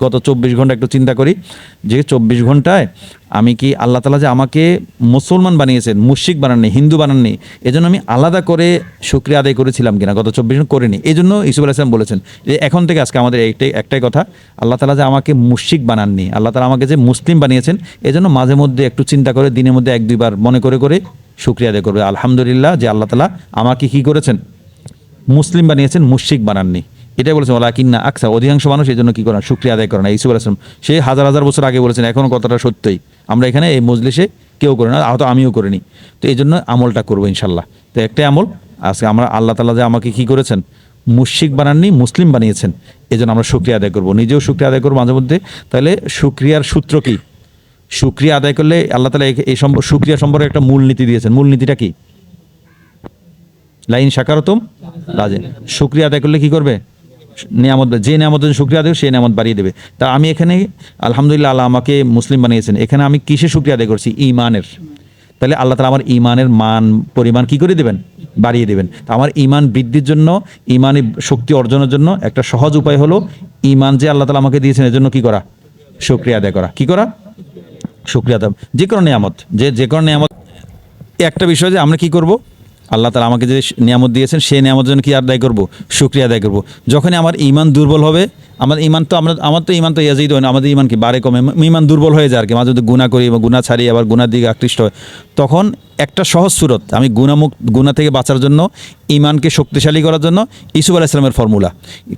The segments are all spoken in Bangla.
গত 24 ঘন্টা একটু চিন্তা করি যে 24 ঘন্টায় আমি কি আল্লাহ তাআলা যে আমাকে মুসলমান বানিয়েছেন, মুশরিক বানাননি, হিন্দু বানাননি, এজন্য আমি আলাদা করে শুকরিয়া আদায় করেছিলাম কিনা গত 24 ঘন্টা করিনি। এই জন্য ইউসুফ আলাইহিস সালাম বলেছেন যে এখন থেকে আজকে আমাদের একটাই কথা, আল্লাহ তাআলা যে আমাকে মুশরিক বানাননি, আল্লাহ তাআলা আমাকে যে মুসলিম বানিয়েছেন, এজন্য মাঝে মধ্যে একটু চিন্তা করে দিনের মধ্যে 1-2 বার মনে করে করে শুকরিয়া আদায় করবে, আলহামদুলিল্লাহ যে আল্লাহ তাআলা আমাকে কি করেছেন, মুসলিম বানিয়েছেন, মুশরিক বানাননি। এটাই বলেছেন ওয়ালাকিন্না আকসার, অধিকাংশ মানুষ এই জন্য কী করে না, শুকরিয়া আদায় করে না। ইউসুফ আলাইহিস সালাম সে হাজার হাজার বছর আগে বলেছেন, এখনও কথাটা সত্যই। আমরা এখানে এই মজলিসে কেউ করে না, হয়তো আমিও করিনি। তো এই জন্য আমলটা করবো ইনশাল্লাহ। তো একটাই আমল আজকে আমরা, আল্লাহ তাআলা যে আমাকে কী করেছেন, মুশরিক বানাননি, মুসলিম বানিয়েছেন, এই জন্য আমরা শুকরিয়া আদায় করবো, নিজেও শুকরিয়া আদায় করবো মাঝে মধ্যে। তাহলে শুকরিয়ার সূত্র কী? শুকরিয়া আদায় করলে আল্লাহ তাআলা এই শুকরিয়া সম্পর্কে একটা মূলনীতি দিয়েছেন। মূলনীতিটা কি? লাইন শাকারতুম লাজিন। শুকরিয়া আদায় করলে কি করবে? নিয়ামত, যে নিয়ামতের শুকরিয়া দেবে সেই নিয়ামত বাড়িয়ে দেবে। তা আমি এখানে আলহামদুলিল্লাহ আল্লাহ আমাকে মুসলিম বানিয়েছেন, এখানে আমি কিসে শুকরিয়া আদায় করছি? ঈমানের। তাহলে আল্লাহ তাআলা আমার ঈমানের পরিমাণ কি করে দেবেন? বাড়িয়ে দেবেন। তা আমার ঈমান বৃদ্ধির জন্য, ঈমানি শক্তি অর্জনের জন্য একটা সহজ উপায় হলো ঈমান যে আল্লাহ তাআলা আমাকে দিয়েছেন এর জন্য কি করা? শুকরিয়া আদায় করা। কি করা? শুকরিয়া আদায়। যে কোনো নিয়ামত, যে কোনো নিয়ামত। একটা বিষয় যে আমরা কি করব, আল্লাহ তাআলা আমাকে যে নিয়ামত দিয়েছেন সেই নিয়ামতের জন্য কি আদায় করব? শুকরিয়া আদায় করব। যখনই আমার ঈমান দুর্বল হবে, আমার ঈমান তো ঈমান তো ইয়াজিদ হয় না, আমাদের ঈমান কি বাড়ে কমে, ঈমান দুর্বল হয়ে যায় আর কি, মাঝে মধ্যে গুনাহ করি বা গুনাহ ছাড়ি, আবার গুনার দিকে আকৃষ্ট হয়। তখন একটা সহজ সুরত, আমি গুনাহ থেকে বাঁচার জন্য, ঈমানকে শক্তিশালী করার জন্য ইউসুফ আলাইহিস সালামের ফর্মুলা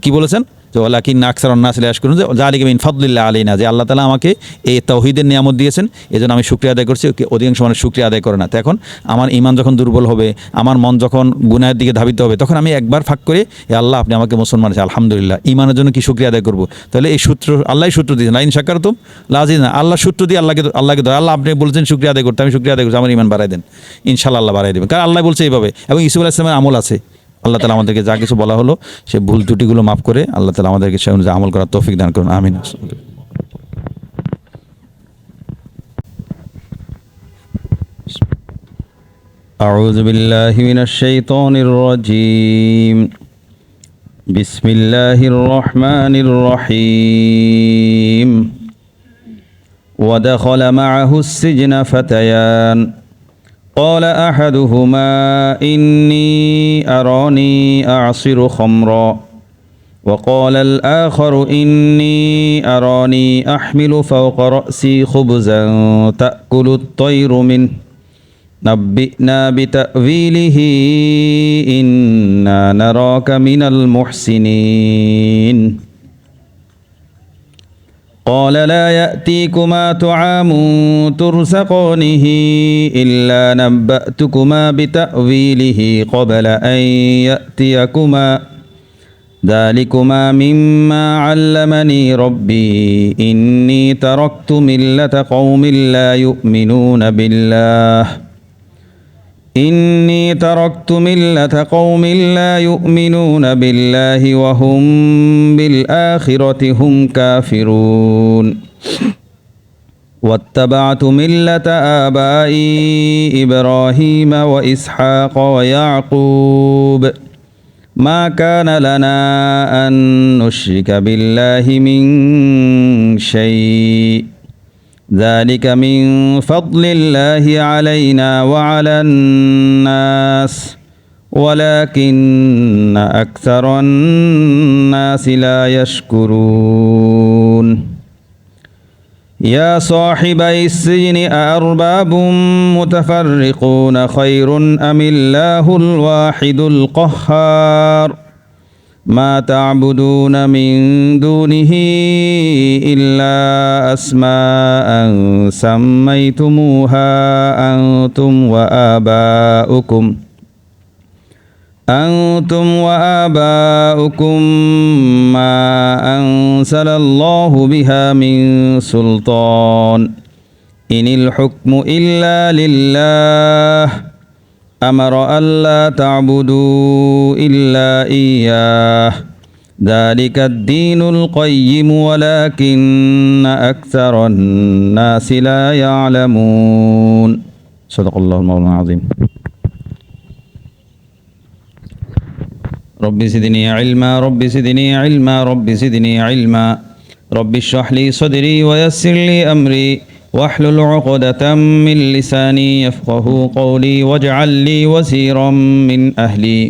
কি বলেছেন? যে ওয়ালাকিন্না আকসারান নাসি লা ইয়াশকুরুন, যে যালিকা মিন ফাদলিল্লাহি আলাইনা, যে আল্লাহ তাআলা আমাকে এই তাওহীদের নিয়ামত দিয়েছেন, এজন্য আমি শুকরিয়া আদায় করছি। অধিকাংশ মানুষ শুকরিয়া আদায় করে না। তো এখন আমার ঈমান যখন দুর্বল হবে, আমার মন যখন গুনাহের দিকে ধাবিত হবে, তখন আমি একবার ফাঁক করে, এ আল্লাহ আপনি আমাকে মুসলমান আছেন, আলহামদুলিল্লাহ। ঈমানের জন্য কি শুকরিয়া আদায় করব? তাহলে এই সূত্র আল্লাহই সূত্র দিয়েছেন, লাইন শাকারতুম লাজিদনা, আল্লাহ সূত্র দিয়ে আল্লাহকে ধরে, আল্লাহ আপনি বলছেন শুকরিয়া আদায় করতে, আমি শুকরিয়া আদায় করছি, আমার ঈমান বাড়ায় দেন, ইনশাআল্লাহ আল্লাহ বাড়ায় দেবেন। কারণ আল্লাহ বলছে এইভাবে। এবং ইউসুফ আলাইহিস সালামের আমল আছে। আল্লাহ তাআলা আমাদেরকে যা কিছু বলা হলো সে ভুল ত্রুটিগুলো মাফ করে আল্লাহ তাআলা আমাদেরকে সে অনুযায়ী আমল করার তৌফিক দান করুন, আমিন। আউযু বিল্লাহি মিনাশ শাইতানির রাজীম। বিসমিল্লাহির রহমানির রহিম। ওয়া দাখালা মা'আহু আস-সিজনা ফাতায়ান قال أحدهما إني أراني أعصر خمرا وقال الآخر إني أراني أحمل فوق رأسي خبزا تأكل الطير منه نبئنا بتأويله إنا نراك من المحسنين قال لا يأتيكما طعام ترزقانه إلا نبأتكما بتأويله قبل أن يأتيكما ذلكما مما علمني ربي إني تركت ملة قوم لا يؤمنون بالله إني تركت ملة قوم لا يؤمنون بالله وهم بالآخرة هم كافرون واتبعت ملة آبائي إبراهيم وإسحاق ويعقوب ما كان لنا أن نشرك بالله من شيء ذلك من فضل الله علينا وعلى الناس ولكن أكثر الناس لا يشكرون يا صاحبي السجن أأرباب متفرقون خير أم الله الواحد القهار ما تعبدون من دونه إلا أسماء سميتموها أنتم وآباؤكم ما أنزل الله بها من سلطان إن الحكم إلا لله أمر ألا تعبدوا إلا إياه ذلك الدين القيم ولكن أكثر الناس لا يعلمون صدق الله المولى العظيم رب زدني علما رب زدني علما رب زدني علما رب اشرح لي صدري ويسر لي أمري واحلل عقدة من لساني يفقه قولي واجعل لي وزيرا من أهلي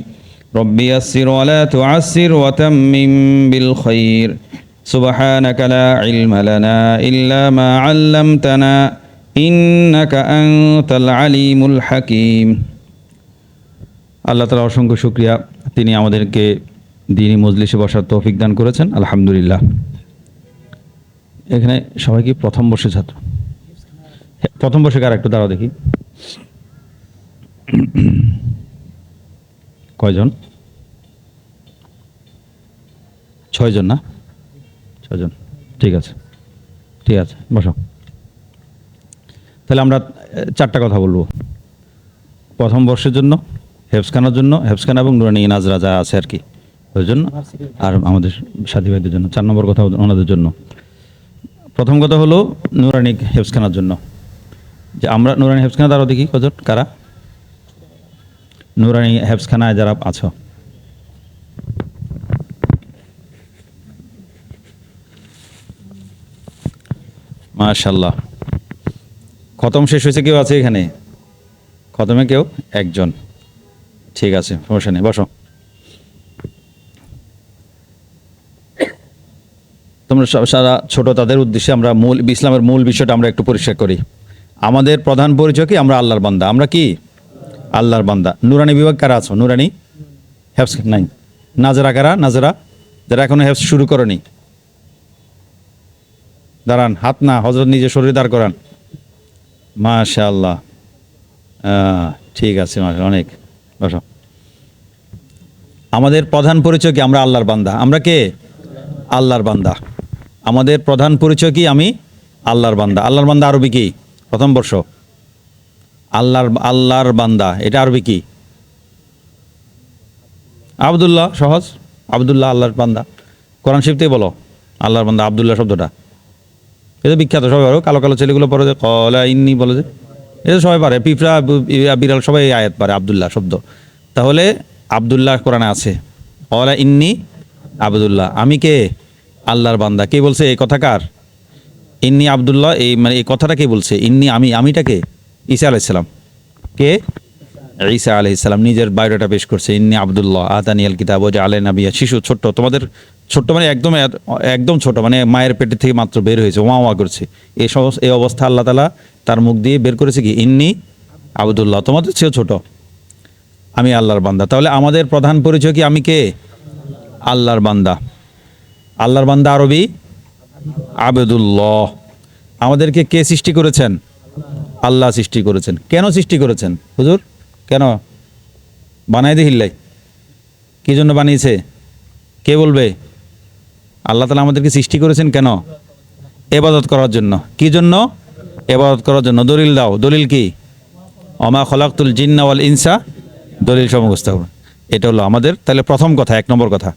رب يسر ولا تعسر وتمم بالخير سبحانك لا علم لنا إلا ما علمتنا إنك أنت العليم الحكيم আল্লাহ তাআলা অসংখ্য শুকরিয়া, তিনি আমাদেরকে দ্বীনি মজলিসে বসার তৌফিক দান করেছেন, আলহামদুলিল্লাহ। এখানে সবাই কি প্রথম বর্ষের ছাত্র? প্রথম বর্ষে কার একটু দাঁড়াও দেখি, কয়জন? 6 জন না? 6 জন, ঠিক আছে ঠিক আছে, বসো। তাহলে আমরা 4টা কথা বলবো। প্রথম বর্ষের জন্য, হেফজখানার জন্য, হেফজখানা এবং নুরানি নাজরা যা আছে আর কি, ওই জন্য, আর আমাদের সাথী ভাইদের জন্য 4 নম্বর কথা ওনাদের জন্য। প্রথম কথা হলো নুরানি হেফজখানার জন্য, যে আমরা নুরানি হেফজখানা দ্বারা দেখি কজন, কারা নুরানি হেফজখানায় যারা আছো? মাশাআল্লাহ। খতম শেষ হয়েছে কেউ আছে এখানে? খতমে কেউ একজন, ঠিক আছে, সমস্যা নেই, বসো। তোমরা সারা ছোট, তাদের উদ্দেশ্যে আমরা ইসলামের মূল বিষয়টা আমরা একটু পরিষ্কার করি। আমাদের প্রধান পরিচয় কি? আমরা আল্লাহর বান্দা। আমরা কি? আল্লাহর বান্দা। নুরানি বিভাগ কারা আছো? নুরানি হেফজ নাই? নাজরা কারা? নাজরা যারা এখনো হেফজ শুরু করনি, দাঁড়ান, হাত না, হযরত নিজে শরীরে দাঁড় করান। মাশাআল্লাহ, ঠিক আছে, মাশাআল্লাহ, অনেক, বসো। আমাদের প্রধান পরিচয় কি? আমরা আল্লাহর বান্দা। আমরা কে? আল্লাহর বান্দা। আমাদের প্রধান পরিচয় কি? আমি আল্লাহর বান্দা। আল্লাহর বান্দা আরবি কি? প্রথম বর্ষ আল্লাহর বান্দা, এটা আরবি কি? আব্দুল্লাহ, সহজ, আব্দুল্লাহ, আল্লাহর বান্দা। কোরআন শরীফ থেকে বলো আল্লাহর বান্দা, আব্দুল্লাহ শব্দটা, এটা বিখ্যাত, সবাই পারো। কালো কালো ছেলেগুলো পড়ে যে কলা ইন্নি বলে, যে এটা সবাই পারে, পিঁপড়া বিড়াল সবাই এই আয়াত পারে, আব্দুল্লাহ শব্দ। তাহলে আব্দুল্লাহ কোরআনে আছে, কলা ইন্নি আব্দুল্লাহ, আমি কে? আল্লাহর বান্দা। কে বলছে এই কথা? কার? ইন্নি আব্দুল্লাহ, এই মানে এই কথাটা কে বলছে? ইন্নি, আমিটা কে? ঈসা আলাইহিস সালাম। কে? ঈসা আলাইহিস সালাম নিজের বায়োডাটা পেশ করছে, ইন্নি আব্দুল্লাহ আতানিয়াল কিতাব ওয়া জাআলানি নাবিয়্যা। শিশু, ছোট্ট, তোমাদের ছোট্ট মানে একদম ছোট, মানে মায়ের পেটের থেকে মাত্র বের হয়েছে, ওয়া ওয়া করছে, এই অবস্থা আল্লাহ তাআলা তার মুখ দিয়ে বের করেছে কি? ইন্নি আব্দুল্লাহ, তোমাদের চেয়েও ছোট, আমি আল্লাহর বান্দা। তাহলে আমাদের প্রধান পরিচয় কি? আমি কে? আল্লাহর বান্দা। আল্লাহর বান্দা আরবি আবদুল্লাহ। আমাদেরকে কে সৃষ্টি করেছেন? আল্লাহ সৃষ্টি করেছেন। কেন সৃষ্টি করেছেন হুজুর? কেন বানাই দিহিল্লাই? কি জন্য বানিয়েছে? কে বলবে? আল্লাহ তাআলা আমাদেরকে সৃষ্টি করেছেন কেন? ইবাদত করার জন্য। কি জন্য? ইবাদত করার জন্য। দলিল দাও, দলিল কি? ওমা খলাকতুল জিন্না ওয়াল ইনসা, দলিল সমস্ত। এটা হলো আমাদের তাহলে প্রথম কথা, 1 নম্বর কথা,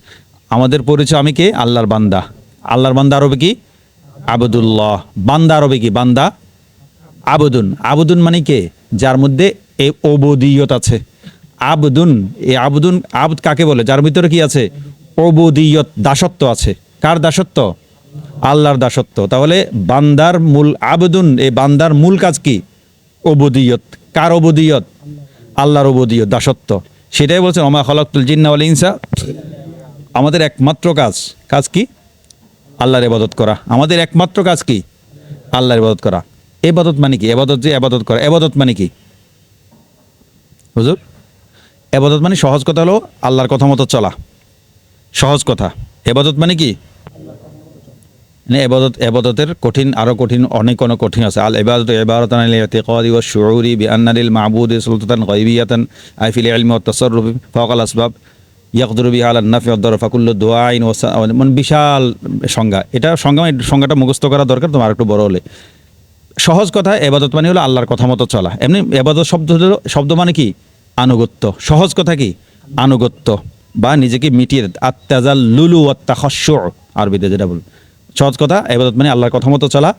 আমাদের পরিচয় আমি কে? আল্লাহর বান্দা। আল্লাহর বান্দা আরবি কি? আবদুল্লাহ। বান্দা আরবি কি? বান্দা আবুদুন। আবুদুন মানে কে? যার মধ্যে এই ওবুদিয়ত আছে। আবদুন, এই আবদুন, আবদ কাকে বলে? যার ভিতরে কি আছে? ওবুদিয়ত, দাসত্ব আছে। কার দাসত্ব? আল্লাহর দাসত্ব। তাহলে বান্দার মূল আবদুন, এই বান্দার মূল কাজ কি? ওবুদিয়ত। কার ওবুদিয়ত? আল্লাহর ওবুদিয়ত, দাসত্ব। সেটাই বলছেন ওমা খলাকতুল জিন্না ওয়াল ইনসা। আমাদের একমাত্র কাজ কি? আল্লাহর ইবাদত করা। আমাদের একমাত্র কাজ কি? আল্লাহর ইবাদত করা। ইবাদত মানে কি? ইবাদত যে ইবাদত করা, ইবাদত মানে কি হুজুর? ইবাদত মানে সহজ কথা হলো আল্লাহর কথা মতো চলা, সহজ কথা। ইবাদত মানে কি? ইবাদতের কঠিন, আরো কঠিন, অনেক কঠিন আছে। আল ইবাদত ইবারাতান আল ইতিকাদি ওয়াশ শুউরি বিআন্না লিল মা'বুদি সুলতাতান গায়বিয়াতান আই ফিল ইলমি ওয়াত তাসাররুফ ফাওকাল আসবাব ইয়াকদুরু বিহা আলান নাফি ওয়াদ দার ফাকুল্লু দুআইন ওয়া মানে বিশাল সংজ্ঞা। এটা সংজ্ঞাটা মুখস্থ করা দরকার তোমার একটু বড় হলে। সহজ কথা, ইবাদত মানে হলো আল্লাহর কথা মতো চলা। এমনি ইবাদত শব্দ মানে কি? আনুগত্য। সহজ কথা কি? আনুগত্য বা নিজেকে মিটিয়ে আত্তাজাল্লুলু ওয়াত তাখাশশু, আরবিতে যেটা বল। সহজ কথা, ইবাদত মানে আল্লাহর কথা মতো চলা,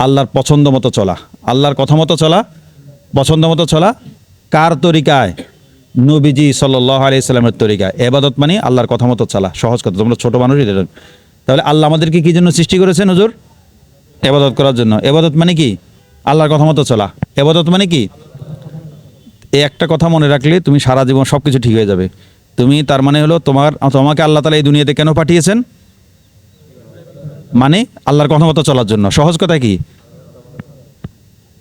আল্লাহর পছন্দ মতো চলা। আল্লাহর কথা মতো চলা, পছন্দ মতো চলা। কার তরিকায়? নবীজি সাল্লাল্লাহু আলাইহি সাল্লামের তরিকায়। ইবাদত মানে আল্লাহর কথা মতো চলা, সহজ কথা। তোমরা ছোট মানুষ, তাহলে আল্লাহ আমাদেরকে কি জন্য সৃষ্টি করেছেন হুজুর? ইবাদত করার জন্য। ইবাদত মানে কি? আল্লাহর কথা মতো চলা। ইবাদত মানে কি? এই একটা কথা মনে রাখলে তুমি সারা জীবন সব কিছু ঠিক হয়ে যাবে। তুমি তার মানে হলো তোমাকে আল্লাহ তাআলা এই দুনিয়াতে কেন পাঠিয়েছেন? মানে আল্লাহর কথা মতো চলার জন্য। সহজ কথা কি?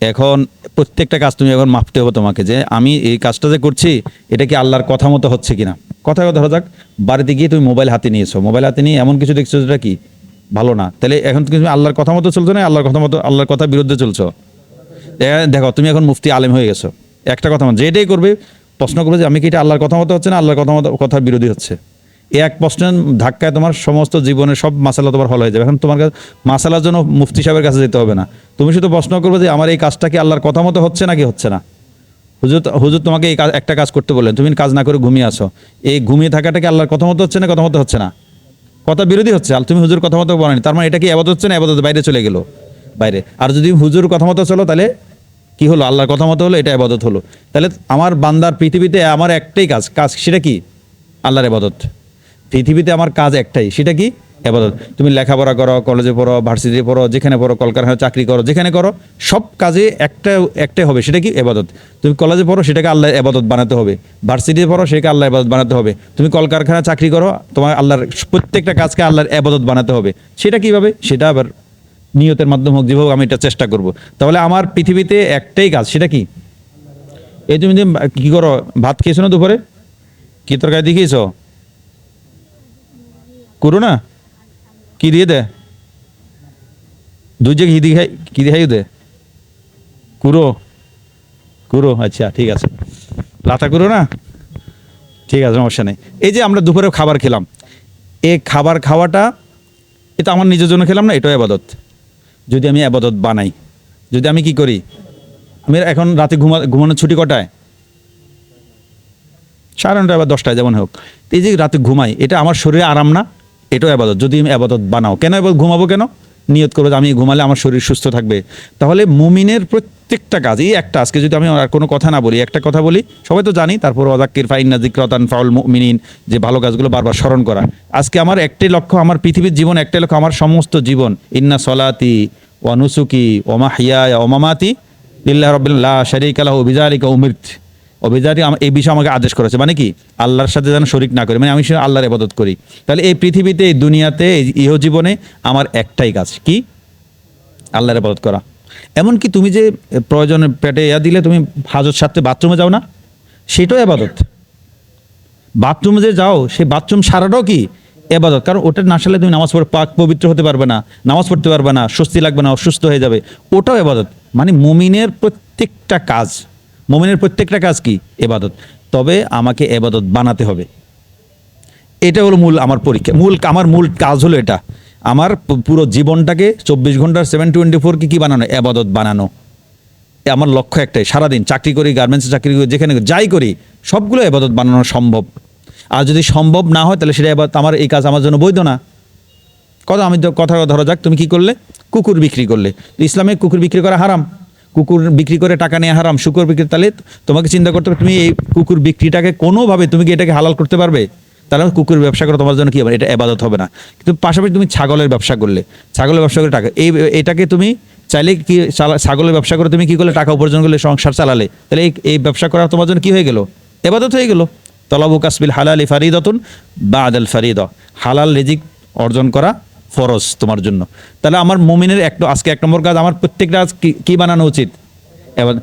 এখন প্রত্যেকটা কাজ তুমি এখন মাপতে হবে তোমাকে, যে আমি এই কাজটা যে করছি এটা কি আল্লাহর কথা মতো হচ্ছে কিনা। কথা ধরা যাক, বাড়িতে গিয়ে তুমি মোবাইল হাতে নিয়েছো, মোবাইল হাতে নিয়ে এমন কিছু দেখছো যেটা কি ভালো না, তাহলে এখন তুমি আল্লাহর কথা মতো চলছো না আল্লাহর কথা মতো, আল্লাহর কথার বিরুদ্ধে চলছো? দেখো তুমি এখন মুফতি আলেম হয়ে গেছো, একটা কথা যেটাই করবে প্রশ্ন করবে যে আমি কি এটা আল্লাহর কথা মতো হচ্ছে না আল্লাহর কথা মতো, কথার বিরোধী হচ্ছে। এই এক প্রশ্নের ধাক্কায় তোমার সমস্ত জীবনের সব মাসালা তোমার হল হয়ে যাবে। এখন তোমার কাছে মাসালার জন্য মুফতি সাহেবের কাছে যেতে হবে না, তুমি শুধু প্রশ্ন করবে যে আমার এই কাজটা কি আল্লাহর কথা মতো হচ্ছে নাকি হচ্ছে না। হুজুর তোমাকে এই কাজ, একটা কাজ করতে বললেন, তুমি কাজ না করে ঘুমিয়ে আসো, এই ঘুমিয়ে থাকাটা কি আল্লাহর কথা মতো হচ্ছে না কথা মতো হচ্ছে না? কথা বিরোধী হচ্ছে। আর তুমি হুজুর কথা মতো বলেনি, তার মানে এটা কি ইবাদত হচ্ছে না ইবাদত বাইরে চলে গেল বাইরে। আর যদি হুজুর কথা মতো চলো তাহলে কি হলো? আল্লাহর কথা মতো হলো, এটা ইবাদত হলো। তাহলে আমার বান্দার পৃথিবীতে আমার একটাই কাজ সেটা কি? আল্লাহর ইবাদত। পৃথিবীতে আমার কাজ একটাই, সেটা কি? ইবাদত। তুমি লেখাপড়া করো, কলেজে পড়ো, ভার্সিটিতে পড়ো, যেখানে পড়ো, কলকারখানায় চাকরি করো, যেখানে করো, সব কাজে একটাই হবে, সেটা কি? ইবাদত। তুমি কলেজে পড়ো, সেটাকে আল্লাহ ইবাদত বানাতে হবে। ভার্সিটিতে পড়ো, সেটাকে আল্লাহ ইবাদত বানাতে হবে। তুমি কলকারখানায় চাকরি করো, তোমার আল্লাহর প্রত্যেকটা কাজকে আল্লাহর ইবাদত বানাতে হবে। সেটা কিভাবে? সেটা আবার নিয়তের মাধ্যমে হোক, যেভাবে আমি এটা চেষ্টা করব। তাহলে আমার পৃথিবীতে একটাই কাজ, সেটা কি? এই তুমি যে কি করো, ভাত খেয়েছো না দুপুরে? কি তরকারি দিয়ে খেয়েছো? করো না, কি দিয়ে দে? দুই জায়গায় কি দিয়ে খাই দে? কুরো, আচ্ছা ঠিক আছে, লাতা কুরো না, ঠিক আছে, সমস্যা নেই। এই যে আমরা দুপুরে খাবার খেলাম, এই খাবার খাওয়াটা এটা আমার নিজের জন্য খেলাম না, এটাও ইবাদত। যদি আমি ইবাদত বানাই, যদি আমি কি করি, আমি এখন রাতে ঘুমানোর ছুটি কটায়? 9:30 বা 10টায় যেমন হোক। এই যে রাতে ঘুমাই, এটা আমার শরীরে আরাম না, এটাও ইবাদত। যদি আমি ইবাদত বানাও, কেন ঘুমাবো কেন? নিয়ত করবো যে আমি ঘুমালে আমার শরীর সুস্থ থাকবে। তাহলে মুমিনের প্রত্যেকটা কাজ, এই একটা, আজকে যদি আমি আর কোনো কথা না বলি, একটা কথা বলি, সবাই তো জানি, তারপর ওয়াজাক্কির ফাইন্না যিকরাতান ফাউল মুমিনিন, যে ভালো কাজগুলো বারবার স্মরণ করা। আজকে আমার একটাই লক্ষ্য, আমার পৃথিবীর জীবন একটাই লক্ষ্য, আমার সমস্ত জীবন, ইন্না সলাতি ওয়া নুসুকি ওয়া মাহইয়ায়া ওয়া মামাতি লিল্লাহি রাব্বিল লা শারীকা লাহু বিযালিকা উমিরতু। অভিজাতি এই বিষয়ে আমাকে আদেশ করেছে, মানে কি? আল্লাহর সাথে যেন শরিক না করি, মানে আমি আল্লাহর ইবাদত করি। তাহলে এই পৃথিবীতে, এই দুনিয়াতে, এই ইহজীবনে আমার একটাই কাজ, কি? আল্লাহর ইবাদত করা। এমনকি তুমি যে প্রয়োজনে পেটে দিলে তুমি হাজত সারতে বাথরুমে যাও না, সেটাও ইবাদত। বাথরুমে যে যাও, সেই বাথরুম সারাটাও কি? ইবাদত। কারণ ওটা না সারলে তুমি নামাজ পড়ে পাক পবিত্র হতে পারবে না, নামাজ পড়তে পারবে না, স্বস্তি লাগবে না, অসুস্থ হয়ে যাবে, ওটাও ইবাদত। মানে মুমিনের প্রত্যেকটা কাজ কি? ইবাদত। তবে আমাকে ইবাদত বানাতে হবে, এটা হলো মূল আমার পরীক্ষা, আমার মূল কাজ হলো এটা। আমার পুরো জীবনটাকে 24 ঘন্টার 7/24 কি বানানো? ইবাদত বানানো। আমার লক্ষ্য একটাই, সারাদিন চাকরি করি, গার্মেন্টসে চাকরি করি, যেখানে যাই করি, সবগুলো ইবাদত বানানো সম্ভব। আর যদি সম্ভব না হয়, তাহলে সেটা ইবাদত, আমার এই কাজ আমার জন্য বৈধ না। কথা ধরা যাক, তুমি কি করলে? কুকুর বিক্রি করলে। ইসলামে কুকুর বিক্রি করা হারাম, কুকুর বিক্রি করে টাকা নেওয়া হারাম, শুকর বিক্রি। তাহলে তোমাকে চিন্তা করতে হবে, তুমি এই কুকুর বিক্রিটাকে কোনোভাবে তুমি কি এটাকে হালাল করতে পারবে? তাহলে কুকুর ব্যবসা করা তোমার জন্য কি হবে? এটা ইবাদত হবে না। কিন্তু পাশাপাশি তুমি ছাগলের ব্যবসা করলে, ছাগলের ব্যবসা করে টাকা, এটাকে তুমি চাইলে কি, ছাগলের ব্যবসা করে তুমি কি করলে? টাকা উপার্জন করলে, সংসার চালালে, তাহলে এই ব্যবসা করা তোমার জন্য কি হয়ে গেল? ইবাদত হয়ে গেল। তলাবু কাসবিল হালালি ফারিদাতুন বাদাল ফারিদা, হালাল রিজিক অর্জন করা ফরজ তোমার জন্য। তাহলে আমার মুমিনের আজকে 1 নম্বর কাজ, আমার প্রত্যেকটা কাজ কি বানানো উচিত? এবার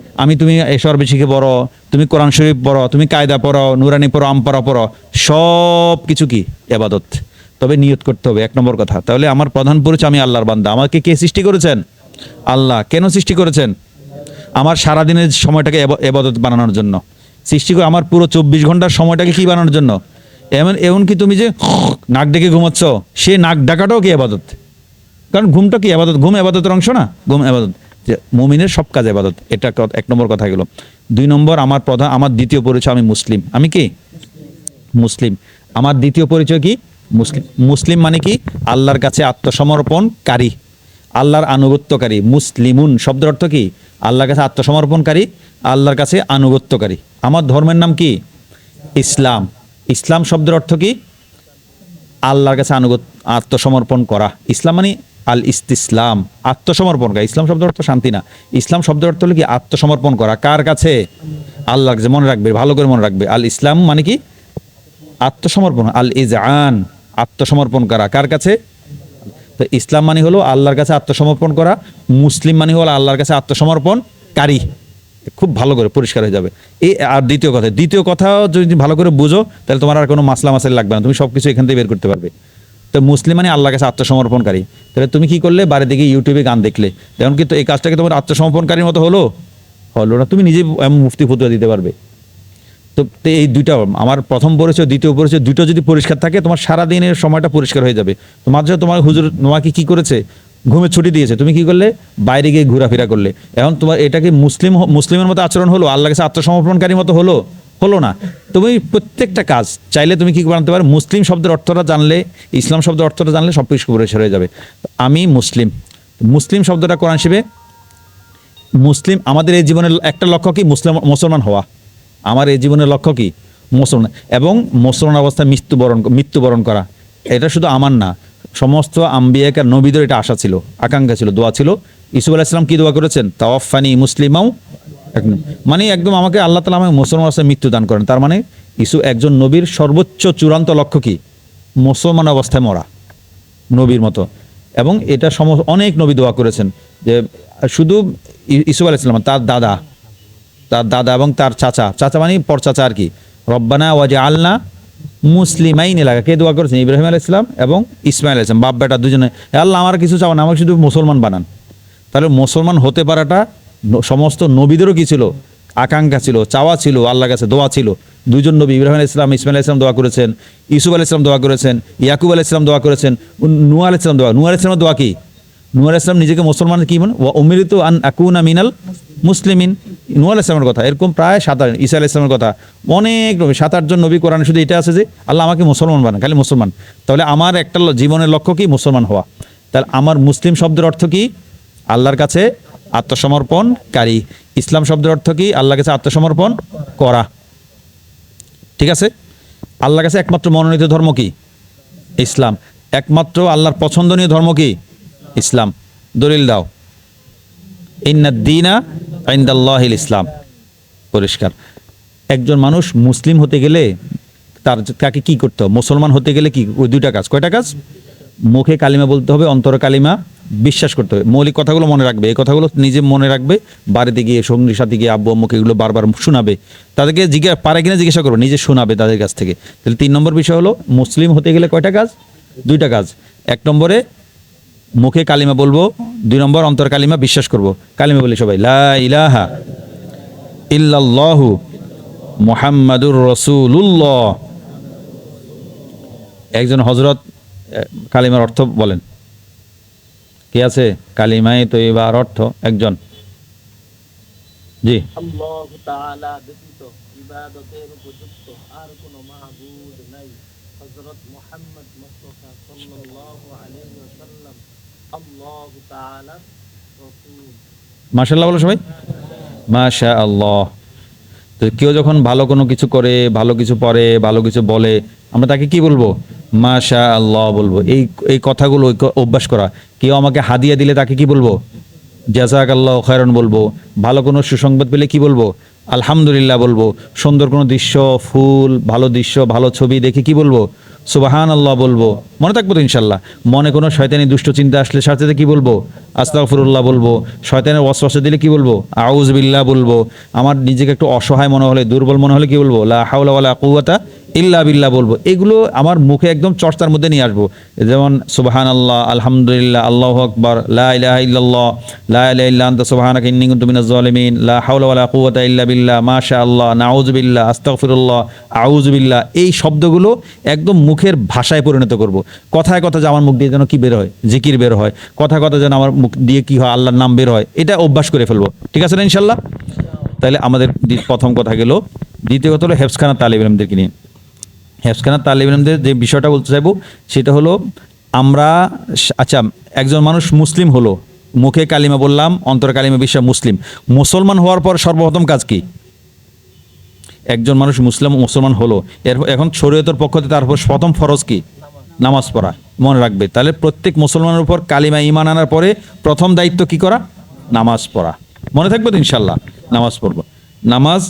তুমি এসর শিখে পড়ো, তুমি কোরআন শরীফ পড়ো, তুমি কায়দা পড়ো, নুরানি পড়ো, আমপারা পড়ো, সব কিছু কি? ইবাদত। তবে নিয়ত করতে হবে, 1 নম্বর কথা। তাহলে আমার প্রধান পরিচয়, আমি আল্লাহর বান্দা। আমাকে কে সৃষ্টি করেছেন? আল্লাহ। কেন সৃষ্টি করেছেন? আমার সারাদিনের সময়টাকে ইবাদত বানানোর জন্য সৃষ্টি করে। আমার পুরো 24 ঘন্টার সময়টাকে কি বানানোর জন্য? এমনকি তুমি যে নাক ডেকে ঘুমাচ্ছ, সে নাক ডাকাটাও কি ইবাদত। কারণ ঘুমটা কি ইবাদত? ঘুম ইবাদতের অংশ না? ঘুম ইবাদত। মুমিনের সব কাজ ইবাদত। এটা 1 নম্বর কথা গেল। 2 নম্বর, আমার দ্বিতীয় পরিচয়, আমি মুসলিম। আমি কি? মুসলিম। আমার দ্বিতীয় পরিচয় কি? মুসলিম। মুসলিম মানে কি? আল্লাহর কাছে আত্মসমর্পণকারী, আল্লাহর আনুগত্যকারী। মুসলিমুন শব্দের অর্থ কি? আল্লাহর কাছে আত্মসমর্পণকারী, আল্লাহর কাছে আনুগত্যকারী। আমার ধর্মের নাম কি? ইসলাম। ইসলাম শব্দের অর্থ কি? আল্লাহর কাছে আত্মসমর্পণ করা। ইসলাম মানে আল ইস্তিসলাম, আত্মসমর্পণ করা। ইসলাম শব্দের অর্থ শান্তি না, ইসলাম শব্দের অর্থ হলো কি আত্মসমর্পণ করা। কার কাছে? আল্লাহর কাছে। মনে রাখবে, ভালো করে মনে রাখবে, আল ইসলাম মানে কি আত্মসমর্পণ, আল ইজআন আত্মসমর্পণ করা। কার কাছে? তো ইসলাম মানে হলো আল্লাহর কাছে আত্মসমর্পণ করা, মুসলিম মানে হলো আল্লাহর কাছে আত্মসমর্পণকারী। খুব ভালো করে পরিষ্কার হয়ে যাবে। আর দ্বিতীয় কথাও যদি ভালো করে বুঝো তাহলে তোমার আর কোনো মাসলা মাসাইল লাগবে না, তুমি সব কিছু এখান থেকে বের করতে পারবে। তো মুসলিম মানে আল্লাহর কাছে আত্মসমর্পণকারী। তাহলে তুমি কি করলে? বাড়ি থেকে ইউটিউবে গান দেখলে, যেমন কিন্তু এই কাজটাকে তোমার আত্মসমর্পণকারীর মতো হলো না, তুমি নিজে মুফতি ফতুয়া দিতে পারবে। তো এই দুইটা, আমার প্রথম পরিচয় দ্বিতীয় পরিচয়, দুটো যদি পরিষ্কার থাকে তোমার সারাদিনের সময়টা পরিষ্কার হয়ে যাবে। তো মাঝে তোমার হুজুর তোমাকে কি করেছে? ঘুমের ছুটি দিয়েছে, তুমি কি করলে? বাইরে গিয়ে ঘোরাফেরা করলে। এখন তোমার এটা কি মুসলিমের মতো আচরণ হলো? আল্লাহর কাছে আত্মসমর্পণকারীর মতো হলো না। তুমি প্রত্যেকটা কাজ চাইলে তুমি কি জানতে পারো? মুসলিম শব্দের অর্থটা জানলে, ইসলাম শব্দের অর্থটা জানলে সব কিছু পরিষ্কার হয়ে যাবে। আমি মুসলিম শব্দটা কোরআন শিবে মুসলিম। আমাদের এই জীবনের একটা লক্ষ্য কি? মুসলমান হওয়া। আমার এই জীবনের লক্ষ্য কি? মুসলমান, এবং মুসলমান অবস্থায় মৃত্যুবরণ করা। এটা শুধু আমার না, সমস্ত আম্বিয়াকার নবীদের এটা আশা ছিল, আকাঙ্ক্ষা ছিল, দোয়া ছিল। ইসুফ আলাইহিস সালাম কি দোয়া করেছেন? তাওয়াফানি মুসলিমাও, মানে একদম আমাকে আল্লাহ তাআলা আমাকে মুসলমান অবস্থায় মৃত্যু দান করেন। তার মানে একজন নবীর সর্বোচ্চ চূড়ান্ত লক্ষ্য কি? মুসলমান অবস্থায় মরা, নবীর মতো। এবং এটা অনেক নবী দোয়া করেছেন, যে শুধু ইসুফ আলাইহিস সালাম, তার দাদা এবং তার চাচা মানে পর চাচা আর কি, রব্বানা ওয়াজআলনা মুসলিমাইন লাগা, কে দোয়া করেছেন? ইব্রাহিম আলাইহিস সালাম এবং ইসমাইল আলাইহিস সালাম, বাপ বেটা দুজনে। আল্লাহ আমার কিছু চাও না, আমাকে শুধু মুসলমান বানান। তাহলে মুসলমান হতে পারাটা সমস্ত নবীদেরও কি ছিল? আকাঙ্ক্ষা ছিল, চাওয়া ছিল, আল্লাহর কাছে দোয়া ছিল। দুইজন নবী, ইব্রাহিম আলাইহিস সালাম, ইসমাইল আলাইহিস সালাম দোয়া করেছেন, ইউসুফ আলাইহিস সালাম দোয়া করেছেন, ইয়াকুব আলাইহিস সালাম দোয়া করেছেন, নূহ আলাইহিস সালাম নূহ আলাইহিস সালামের দোয়া কি? নূহ আলাইহিস সালাম নিজেকে মুসলমান কি বলেন? ওয়া উমিরতু আন আকুনা মিনাল মুসলিমিন। নূহ আলাইহিস সালামের কথা এরকম প্রায় 7, ঈসা আলাইহিস সালামের কথা অনেক নবী, 7-8 জন নবী কোরআনে শুধু এটা আছে যে আল্লাহ আমাকে মুসলমান বানান, খালি মুসলমান। তাহলে আমার একটা জীবনের লক্ষ্য কি? মুসলমান হওয়া। তাহলে আমার মুসলিম শব্দের অর্থ কি? আল্লাহর কাছে আত্মসমর্পণকারী। ইসলাম শব্দের অর্থ কি? আল্লাহর কাছে আত্মসমর্পণ করা। ঠিক আছে? আল্লাহর কাছে একমাত্র মনোনীত ধর্ম কি? ইসলাম। একমাত্র আল্লাহর পছন্দনীয় ধর্ম কি? ইসলাম। দলিল দাও। ইন্নাদ-দীনা ইনদাল্লাহিল ইসলাম। পরিষ্কার। একজন মানুষ মুসলিম হতে গেলে তাকে কি করতে হবে? মুসলমান হতে গেলে কি? ওই দুইটা কাজ। কয়টা কাজ? মুখে কালিমা বলতে হবে, অন্তরে কালিমা বিশ্বাস করতে হবে। মৌলিক কথাগুলো মনে রাখবে, এই কথাগুলো নিজে মনে রাখবে। বাড়িতে গিয়ে সঙ্গীর সাথে গিয়ে আব্বু আম্মুকে এগুলো বারবার শোনাবে, তাদেরকে পারে কিনা জিজ্ঞাসা করবে, নিজে শোনাবে তাদের কাছ থেকে। তাহলে 3 নম্বর বিষয় হলো মুসলিম হতে গেলে কয়টা কাজ? 2টা কাজ। 1 নম্বরে মুখে কালিমা বলবো, 2 নম্বর অন্তর কালিমা বিশ্বাস করব। কালিমা বলি সবাই, লা ইলাহা ইল্লাল্লাহু মুহাম্মাদুর রাসূলুল্লাহ। একজন হযরত কালিমার অর্থ বলেন, কে আছে? কালিমায়ে তয়্যিবার অর্থ একজন। জি। আল্লাহু তাআলা ব্যতীত ইবাদতের উপযুক্ত আর কোনো মাবুদ নাই। হযরত মুহাম্মদ মুস্তাফা সাল্লাল্লাহু আলাইহি ওয়াসাল্লাম আল্লাহু তাআলার রাসূল। মাশাআল্লাহ বলো সবাই, মাশাআল্লাহ। তো কেউ যখন ভালো কোনো কিছু করে, ভালো কিছু পড়ে, ভালো কিছু বলে, আমরা তাকে কি বলবো? মাশাআল্লাহ বলবো। এই কথাগুলো অভ্যাস করা। কেউ আমাকে হাদিয়া দিলে তাকে কি বলবো? জাযাকাল্লাহু খায়রান বলবো। ভালো কোনো সুসংবাদ পেলে কি বলবো? আলহামদুলিল্লাহ বলবো। সুন্দর কোনো দৃশ্য, ফুল, ভালো দৃশ্য, ভালো ছবি দেখে কি বলবো? সুবহানাল্লাহ বলবো। মনে থাকবো তো ইনশাল্লাহ। মনে কোনো শয়তানি দুষ্ট চিন্তা আসলে সাথে কি বলবো? আস্তাগফিরুল্লাহ বলবো। শয়তানের ওয়াসওয়াসা দিলে কি বলবো? আউযু বিল্লাহ বলবো। আমার নিজেকে একটু অসহায় মনে হলে, দুর্বল মনে হলে কি বলবো? লা হাওলা ওয়ালা কুওয়াতা ইল্লা বিল্লাহ বলবো। এগুলো আমার মুখে একদম চর্চার মধ্যে নিয়ে আসবো। যেমন সুবহানাল্লাহ, আলহামদুলিল্লাহ, আল্লাহু আকবার, লা ইলাহা ইল্লাল্লাহ, লা ইলাহা ইল্লা আনতা সুবহানাকা ইন্নী কুনতু মিনাজ জালিমিন, লা হাওলা ওয়ালা কুওয়াতা ইল্লা বিল্লাহ, মাশাআল্লাহ, নাউযু বিল্লাহ, আস্তাগফিরুল্লাহ, আউযু বিল্লাহ। এই শব্দগুলো একদম মুখের ভাষায় পরিণত করব। কথায় কথা যে আমার মুখ দিয়ে যেন কি বের হয়? জিকির বের হয়। কথায় কথা যেন আমার মুখ দিয়ে কি হয়? আল্লাহর নাম বের হয়। এটা অভ্যাস করে ফেলবো। ঠিক আছে না ইনশাল্লাহ? তাহলে আমাদের প্রথম কথা গেল। দ্বিতীয় কথা হলো হেফজখানা তালিব ইলমদেরকে নিয়ে। হেফজখানা তালিব ইলমদের যে বিষয়টা বলতে চাইবো সেটা হলো, আমরা আচ্ছা, একজন মানুষ মুসলিম হলো, মুখে কালিমা বললাম, অন্তর কালিমা বিশ্বাস, মুসলমান হওয়ার পর সর্বপ্রথম কাজ কি? একজন মানুষ মুসলমান হলো, এখন শরীয়তের পক্ষ থেকে তার প্রথম ফরজ কি? নামাজ পড়া, মনে রাখবে। তাহলে প্রত্যেক মুসলমানের উপর কালিমা ঈমান আনার পরে প্রথম দায়িত্ব কি করা? নামাজ পড়া। মনে থাকবে তো ইনশাল্লাহ? নামাজ পড়বো। নামাজ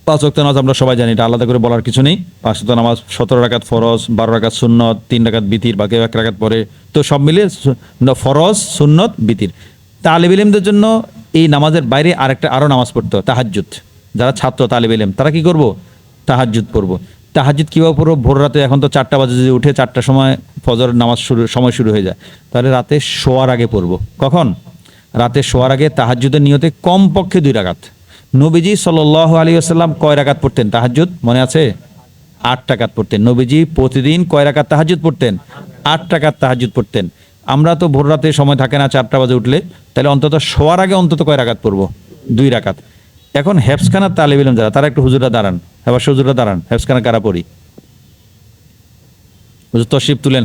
5 ওয়াক্ত নামাজ আমরা সবাই জানি, এটা আলাদা করে বলার কিছু নেই। 5 ওয়াক্ত নামাজ 17 রাকাত ফরজ, 12 রাকাত সুন্নত, 3 রাকাত বিতির, বাকি 1 রাকাত পরে। তো সব মিলিয়ে ফরজ, সুন্নত, বিতির। তালিব ইলমদের জন্য এই নামাজের বাইরে আরও নামাজ পড়তে হয়, তাহাজ্জুদ। যারা ছাত্র তালিব ইলম তারা কি করব? তাহাজ্জুদ পড়বো। তাহাজ্জুদ কীভাবে পড়বো? ভোর রাতে, এখন তো 4টা বাজে, যদি উঠে 4টার সময় ফজরের নামাজ সময় শুরু হয়ে যায়, তাহলে রাতে শোয়ার আগে পড়বো। কখন? রাতে শোয়ার আগে তাহাজ্জুদের নিয়তে কমপক্ষে 2 রাকাত। নবীজি সাল্লাল্লাহু আলাইহি ওয়াসাল্লাম কয় রাকাত পড়তেন তাহাজ্জুদ? মনে আছে? 8 রাকাত পড়তেন। নবীজি প্রতিদিন কয় রাকাত তাহাজ্জুদ পড়তেন? 8 রাকাত তাহাজ্জুদ পড়তেন। আমরা তো ভোর রাতে সময় থাকে না 4টা বাজে উঠলে, তাহলে অন্তত শোয়ার আগে অন্তত কয় রাকাত পড়বো? 2 রাকাত। এখন হেফজখানার তালিব ইলম যারা, তারা একটু হুজুরা দাঁড়ান, এবার হুজুরা দাঁড়ান। হেফজখানা কারা পড়ি? হুজুর তশরিফ তুলেন।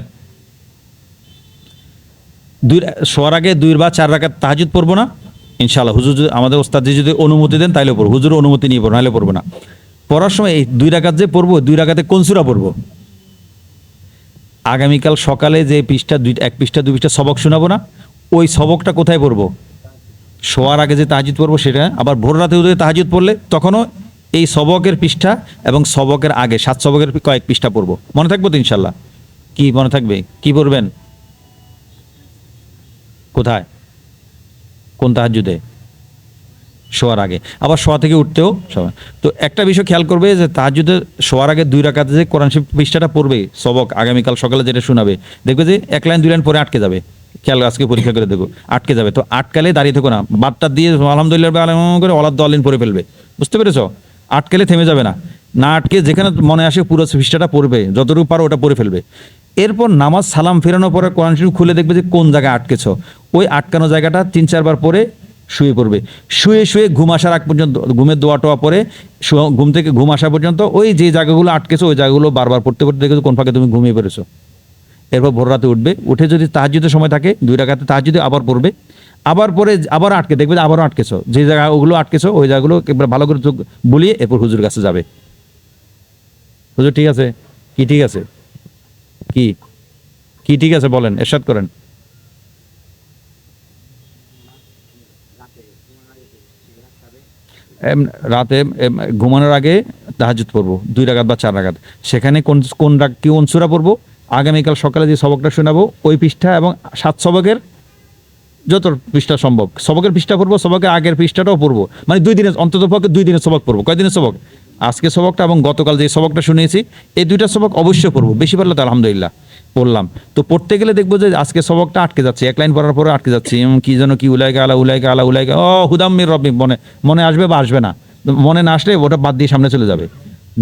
শোয়ার আগে 2 বা 4 রাকাত তাহাজ্জুদ পড়বো না ইনশাআল্লাহ? হুজুর আমাদের ওস্তাদজি যদি অনুমতি দেন তাইলে পড়বো, হুজুর অনুমতি নিয়ে পড়বো, নাহলে পড়বো না। পড়ার সময় এই 2 রাকাত যে পড়বো, 2 রাকাতে কোন সূরা পড়বো? আগামীকাল সকালে যে পৃষ্ঠা 1 পৃষ্ঠা 2 পৃষ্ঠা সবক শোনাবো না, ওই সবকটা কোথায় পড়বো? শোয়ার আগে যে তাহাজ্জুদ পড়বো সেটা। আবার ভোর রাতে যদি তাহাজ্জুদ পড়লে তখনও এই সবকের পৃষ্ঠা এবং সবকের আগে 7 সবকের কয়েক পৃষ্ঠা পড়বো। মনে থাকবো তো ইনশাল্লাহ? কি মনে থাকবে? কি পড়বেন? কোথায়? কোন তাহাজ্জুদে? শোয়ার আগে। আবার শোয়া থেকে উঠতেও সবাই। তো একটা বিষয় খেয়াল করবে যে তাহাজ্জুদে শোয়ার আগে 2 রাকাতে যে কোরআন শরীফ পৃষ্ঠাটা পড়বে, সবক আগামীকাল সকালে যেটা শোনাবে, দেখবে যে 1 লাইন 2 লাইন পরে আটকে যাবে। খেয়াল, আজকে পরীক্ষা করে দেখো, আটকে যাবে। তো আটকালে দাঁড়িয়ে থেকো না, বাদটা দিয়ে আলহামদুলিল্লাহ করে ওয়ালাদ-দাল্লিন পড়ে ফেলবে। বুঝতে পেরেছো? আটকালে থেমে যাবে না, না আটকে যেখানে মনে আসে পুরো পৃষ্ঠাটা পড়বে, যতটুকু পারো ওটা পড়ে ফেলবে। এরপর নামাজ সালাম ফেরানোর পরে কোরআন শরীফ খুলে দেখবে যে কোন জায়গায় আটকেছো, ওই আটকানো জায়গাটা 3-4 বার পরে শুয়ে পড়বে। শুয়ে শুয়ে ঘুম আসার আগ পর্যন্ত, ঘুমের দোয়া টোয়া পরে ঘুম থেকে ঘুম আসা পর্যন্ত ওই যে জায়গাগুলো আটকেছো ওই জায়গাগুলো বারবার পড়তে পড়তে দেখেছো কোন ফাঁকে তুমি ঘুমিয়ে পড়েছো। এরপর ভোর রাতে উঠবে, উঠে যদি তাহাজ্জুদের সময় থাকে 2 রাকাতে তাহাজ্জুদে আবার পড়বে, আবার পরে আবার আটকে দেখবে যে আবারও আটকেছো, যে জায়গা ওগুলো আটকেছো ওই জায়গাগুলো একবার ভালো করে চোখ বুলিয়ে এরপর হুজুর কাছে যাবে। হুজুর ঠিক আছে? কি ঠিক আছে? কি কি ঠিক আছে বলেন, এরশাদ করেন। রাতে ঘুমানোর আগে তাহাজ্জুদ পড়বো 2 রাকাত বা 4 রাকাত। সেখানে কোন সূরা পড়বো? আগামীকাল সকালে যে সবকটা শোনাবো ওই পৃষ্ঠা এবং 7 সবকের যত পৃষ্ঠা সম্ভব সবকের পৃষ্ঠা পড়বো, সবকের আগের পৃষ্ঠাটাও পড়বো। মানে 2 দিনের, অন্তত পক্ষে 2 দিনের সবক পড়বো। কয় দিনের সবক? আজকে সবকটা এবং গতকাল যে সবকটা শুনিয়েছি, এই 2টা সবক অবশ্যই পড়বো। বেশি পারলে তো আলহামদুলিল্লাহ পড়লাম। তো পড়তে গেলে দেখবো যে আজকে সবকটা আটকে যাচ্ছে, 1 লাইন পড়ার পরে আটকে যাচ্ছে। কি যেন কি উলাইকা আলা উলাইকা আলা উলাইকা হুদাম্মির রব্বিক, মনে আসবে বা আসবে না। মনে না আসলে ওটা বাদ দিয়ে সামনে চলে যাবে।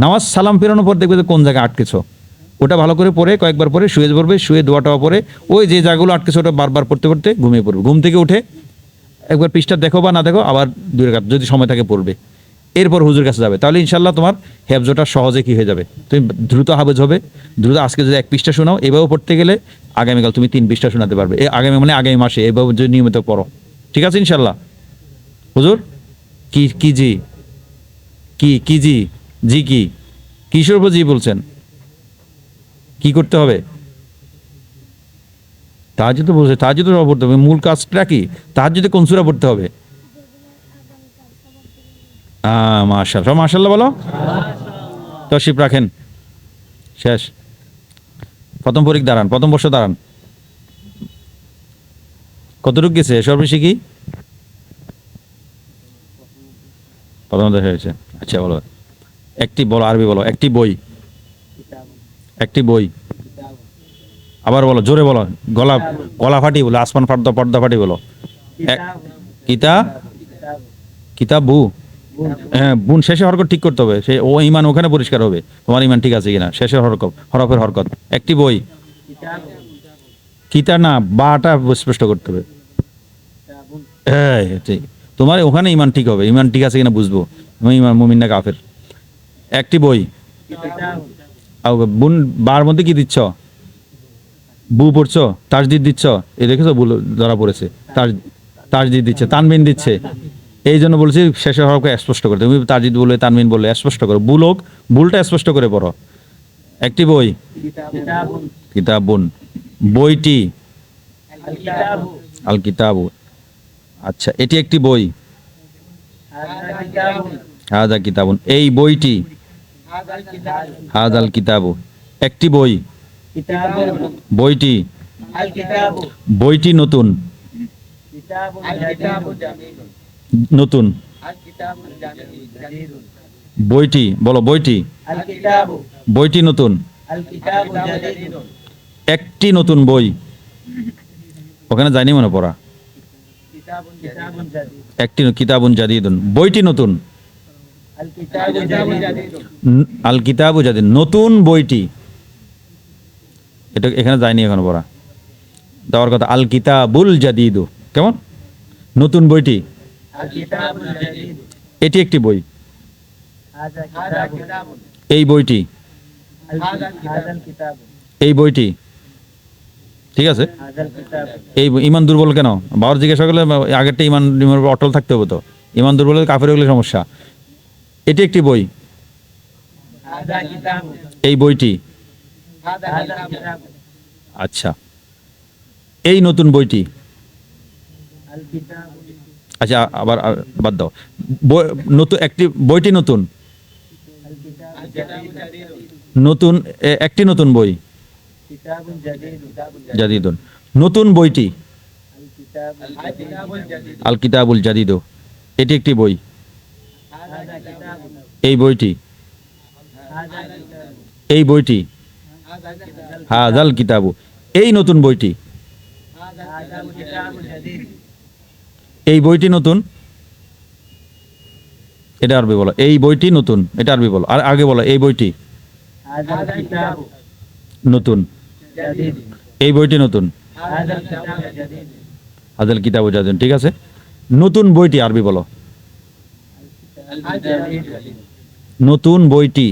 নামাজ সালাম ফেরানোর পর দেখবে যে কোন জায়গায় আটকেছো, ওটা ভালো করে পড়ে কয়েকবার পরে শুয়ে পড়বে। শুয়ে দোয়াটাও পরে ওই যে জায়গাগুলো আটকেছে ওটা বারবার পড়তে পড়তে ঘুমিয়ে পড়বে। ঘুম থেকে উঠে একবার পৃষ্ঠা দেখো বা না দেখো, আবার 2 রাকাত যদি সময় থাকে পড়বে। এরপর হুজুর কাছে যাবে। তাহলে ইনশাল্লাহ তোমার হেফজটা সহজে কি হয়ে যাবে, তুমি দ্রুত হাফেজ হবে। দ্রুত আজকে যদি 1 পৃষ্ঠা শোনাও, এভাবে পড়তে গেলে আগামীকাল তুমি 3 পৃষ্ঠা শোনাতে পারবে। আগামী আগামী মাসে এভাবে যদি নিয়মিত পড়ো, ঠিক আছে ইনশাল্লাহ? হুজুর কি জি কি জি জি কি কিশোর জি বলছেন? কি করতে হবে? তাহাজ্জুদ বলছে, তাহাজ্জুদ পড়তে হবে। মূল কাজটা কি? তাহাজ্জুদে কোন সূরা পড়তে হবে? মাশাআল্লাহ, সব মাশাআল্লাহ বলো। তশরিফ রাখেন, শেষ। প্রথম পরীক্ষা দাঁড়ান, প্রথম বর্ষ দাঁড়ান। কতটুকু গেছে সর্বশেষে কি? প্রথম দেখা হয়েছে। আচ্ছা বলো, একটি বলো, আরবি বলো। একটি বই, একটি বই। আবার বলো, জোরে বলো, গলা ফাটি বলো, আসমান পর্দা ফাটি বলো। কিতাবু। হ্যাঁ, বুন শেষে হরকত ঠিক করতে হবে। সে ও ইমান ওখানে পরিষ্কার হবে, তোমার ইমান ঠিক আছে কিনা। শেষের হরফের হরকত। একটি বই, কিতা না, বাটা স্পষ্ট করতে হবে। হ্যাঁ ঠিক, তোমার ওখানে ইমান ঠিক হবে, ইমান ঠিক আছে কিনা বুঝবো ইমান মুমিন না কাফের। একটি বই। বুন বার মধ্যে কি দিচ্ছ? বু পড়ছো, তাজদিদ দিচ্ছ। এই দেখেছো ভুল ধরা পড়েছে, তাজদিদ দিচ্ছে, তানবিন দিচ্ছে। এই জন্য বলছি শেষের হরফকে স্পষ্ট করতে। তুমি তাজদিদ বললে, তানবিন বললে স্পষ্ট করো। ভুলটা স্পষ্ট করে পড়ো। একটি বই, কিতাবুন কিতাবুন। বইটি, আল কিতাবু আল কিতাবু। আচ্ছা, এটি একটি বই, হাযা কিতাবুন হাযা কিতাবুন। এই বইটি, হাযা কিতাবু হাযাল কিতাবু। একটি বই, কিতাবুন বইটি, আল কিতাবু বইটি নতুন, কিতাবুন জাদীদুন নতুন। আল কিতাবুন জাদীদুন বইটি, বলো বইটি, আল কিতাবু বইটি নতুন। আল কিতাবু জাদীদুন একটি নতুন বই, ওখানে যায়নি মনে পড়া। কিতাবুন জাদীদ একটি কিতাবুন জাদিদুন, বইটি নতুন। আল কিতাবু জাদীদুন আল কিতাবু জাদিদ, নতুন বইটি। এটা এখানে যায়নি এখন পড়া, দেওয়ার কথা। আল কিতাবুল জাদিদু, কেমন? নতুন বইটি, আল কিতাবু জাদীদ এটি একটি বই। হাযা কিতাবুন এই বইটি, হাযাল কিতাবু এই বইটি। ঠিক আছে, হাযাল কিতাবু এই ইমান দুর্বল কেন? বাবার জিজ্ঞাসা করলে আগেরটা ইমানের উপর অটল থাকতে হবে তো। ইমান দুর্বল হলে কাফের হলে সমস্যা। এটি একটি বই, হাযা কিতাবু এই বইটি। হাযা কিতাবু আচ্ছা, এই নতুন বইটি। আল কিতাবু আচ্ছা, আবার বাদ দাও। নতুন একটি বইটি নতুন, আল কিতাবু জাদীদুন নতুন একটি নতুন বই, কিতাবুন জাদীদুন জাদিদুন। নতুন বইটি, আল কিতাবুল জাদীদ আল কিতাবুল জাদিদু, এটি একটি বই। হাযা কিতাবুন এই বইটি, হাযা কিতাবু এই বইটি। হাযাল কিতাবু, এই নতুন বইটি। হাযাল কিতাবু জাদীদ এই বইটি নতুন, এটা আরবি বলো। এই বইটি নতুন, এটা আরবি বলো। আর আগে বলো, এই বইটি হাযাল কিতাবু নতুন, জাদীদ এই বইটি নতুন। হাযাল কিতাবু জাদীদ হাযাল কিতাবু জাদিদুন, ঠিক আছে। নতুন বইটি আরবি বলো। আল জাদীদ নতুন বইটি,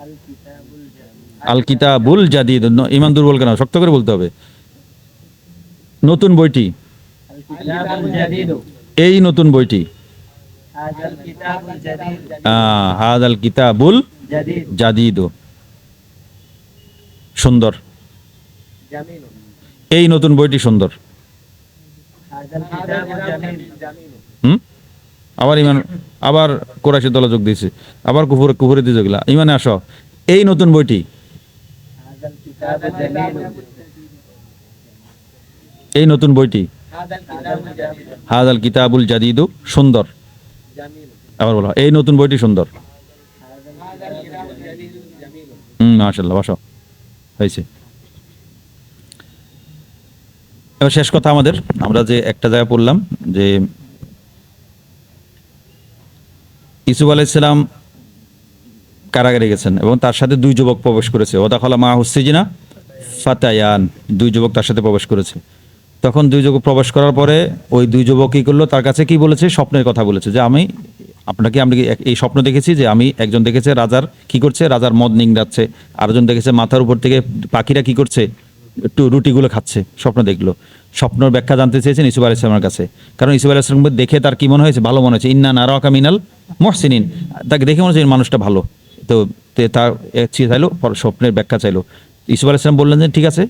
আল কিতাবুল জাদীদ আল কিতাবুল জাদিদ। ইমান দুর্বল কেন? শক্ত করে বলতে হবে। নতুন বইটি, আল কিতাবুল জাদীদ এই নতুন বইটি। হাযাল কিতাবুল জাদীদ হাযাল কিতাবুল জাদীদ জাদিদু, সুন্দর। জামিনুন এই নতুন বইটি সুন্দর। হাযাল কিতাবুল জাদীদ জামিনুন হুম, আবার ইমান, আবার কোরাইশের দলে যোগ দিয়েছে, আবার কুফুরে দিয়ে যোগলা। ইমানে আসো। এই নতুন বইটি, হাযাল কিতাবুল জাদীদ এই নতুন বইটি। হাযাল কিতাবুল জাদীদ হাযাল কিতাবুল জাদিদু, সুন্দর। জামিনুন আবার বলো, এই নতুন বইটি সুন্দর। হাযাল কিতাবুল জাদীদ জামিনুন মাশাআল্লাহ, বসো, হয়েছে। এবার শেষ কথা আমাদের, আমরা যে একটা জায়গায় পড়লাম যে ইউসুফ আলাইহিসসালাম কারাগারে গেছেন এবং তার সাথে দুই যুবক প্রবেশ করেছে। ওদাখালা মা হুসিজিনা ফাতায়ান, দুই যুবক তার সাথে প্রবেশ করেছে। তখন দুই যুবক প্রবেশ করার পরে ওই দুই যুবক কী করলো? তার কাছে কি বলেছে? স্বপ্নের কথা বলেছে যে আমি এই স্বপ্ন দেখেছি যে আমি, একজন দেখেছে রাজার কি করছে, রাজার মদ নিংড়াচ্ছে, আরেকজন দেখেছে মাথার উপর থেকে পাখিরা কি করছে, একটু রুটিগুলো খাচ্ছে। স্বপ্ন দেখলো, স্বপ্নের ব্যাখ্যা জানতে চেয়েছেন ইউসুফ আলাইহিস সালামের কাছে। কারণ ইউসুফ আলাইহিস সালাম দেখে তার কি মনে হয়েছে? ভালো মনে হয়েছে। ইন্না নারাকা মিনাল মুহসিনিন, তাকে দেখে মনে হচ্ছে এই মানুষটা ভালো। তো তার চাইলো, স্বপ্নের ব্যাখ্যা চাইলো। ইউসুফ আলাইহিস সালাম বললেন যে ঠিক আছে,